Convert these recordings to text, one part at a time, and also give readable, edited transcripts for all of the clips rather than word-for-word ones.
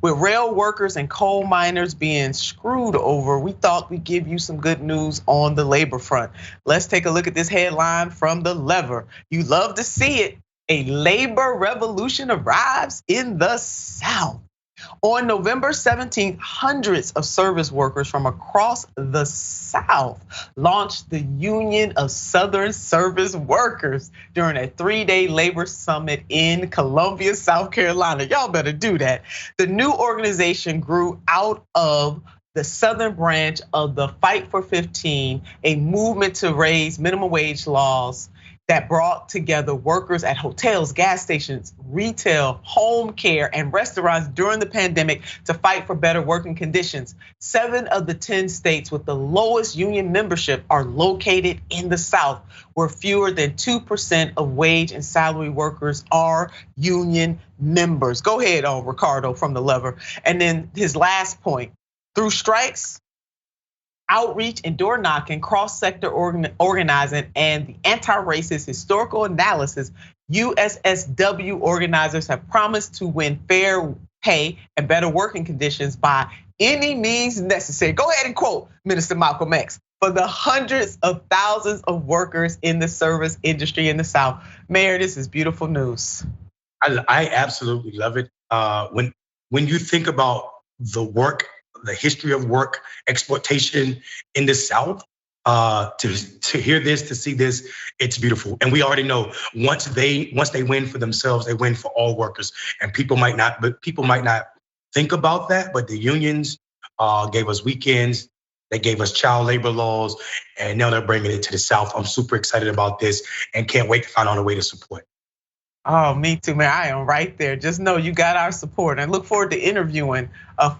With rail workers and coal miners being screwed over, we thought we'd give you some good news on the labor front. Let's take a look at this headline from The Lever. You love to see it. A labor revolution arrives in the South. On November 17th, hundreds of service workers from across the South launched the Union of Southern Service Workers during a 3-day labor summit in Columbia, South Carolina. Y'all better do that. The new organization grew out of the Southern branch of the Fight for 15, a movement to raise minimum wage laws that brought together workers at hotels, gas stations, retail, home care, and restaurants during the pandemic to fight for better working conditions. 7 of the 10 states with the lowest union membership are located in the South, where fewer than 2% of wage and salary workers are union members. Go ahead, Ricardo from The Lever. And then his last point, through strikes, outreach and door knocking, cross-sector organizing, and the anti-racist historical analysis, USSW organizers have promised to win fair pay and better working conditions by any means necessary. Go ahead and quote Minister Malcolm X for the hundreds of thousands of workers in the service industry in the South. Mayor, this is beautiful news. I absolutely love it. When you think about the work, the history of work exploitation in the South, to hear this, to see this, it's beautiful. And we already know once they win for themselves, they win for all workers. And people might not think about that, but the unions gave us weekends, they gave us child labor laws, and now they're bringing it to the South. I'm super excited about this and can't wait to find out a way to support. Oh, me too, man. I am right there. Just know you got our support, and look forward to interviewing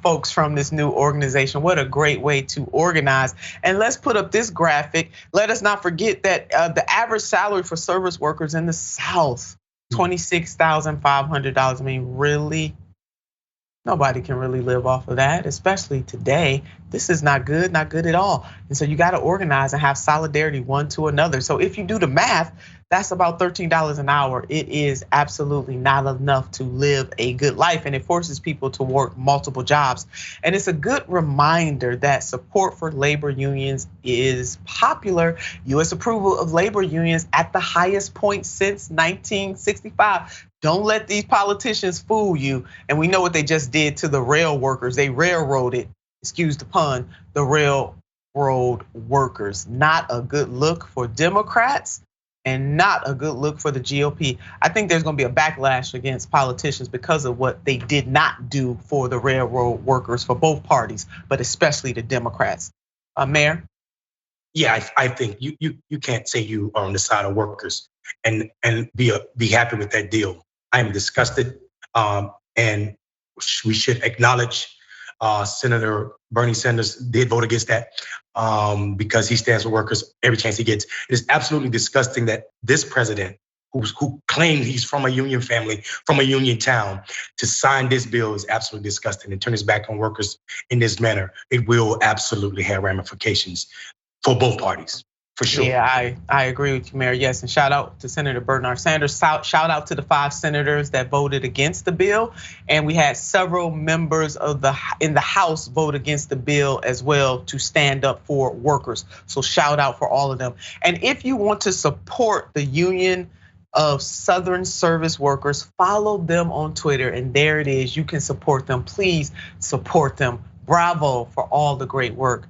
folks from this new organization. What a great way to organize. And let's put up this graphic. Let us not forget that the average salary for service workers in the South, $26,500. I mean, really? Nobody can really live off of that, especially today. This is not good at all. And so you got to organize and have solidarity one to another. So if you do the math, that's about $13 an hour. It is absolutely not enough to live a good life, and it forces people to work multiple jobs. And it's a good reminder that support for labor unions is popular. US approval of labor unions at the highest point since 1965. Don't let these politicians fool you. And we know what they just did to the rail workers. They railroaded, excuse the pun, the railroad workers. Not a good look for Democrats and not a good look for the GOP. I think there's gonna be a backlash against politicians because of what they did not do for the railroad workers for both parties, but especially the Democrats. Mayor? Yeah, I think you can't say you are on the side of workers and be happy with that deal. I am disgusted, and we should acknowledge Senator Bernie Sanders did vote against that because he stands for workers every chance he gets. It is absolutely disgusting that this president, who claimed he's from a union family, from a union town, to sign this bill is absolutely disgusting and turn his back on workers in this manner. It will absolutely have ramifications for both parties. For sure. Yeah, I agree with you, Mayor. Yes, and shout out to Senator Bernard Sanders. Shout out to the 5 senators that voted against the bill, and we had several members in the House vote against the bill as well to stand up for workers. So shout out for all of them. And if you want to support the Union of Southern Service Workers, follow them on Twitter, and there it is. You can support them. Please support them. Bravo for all the great work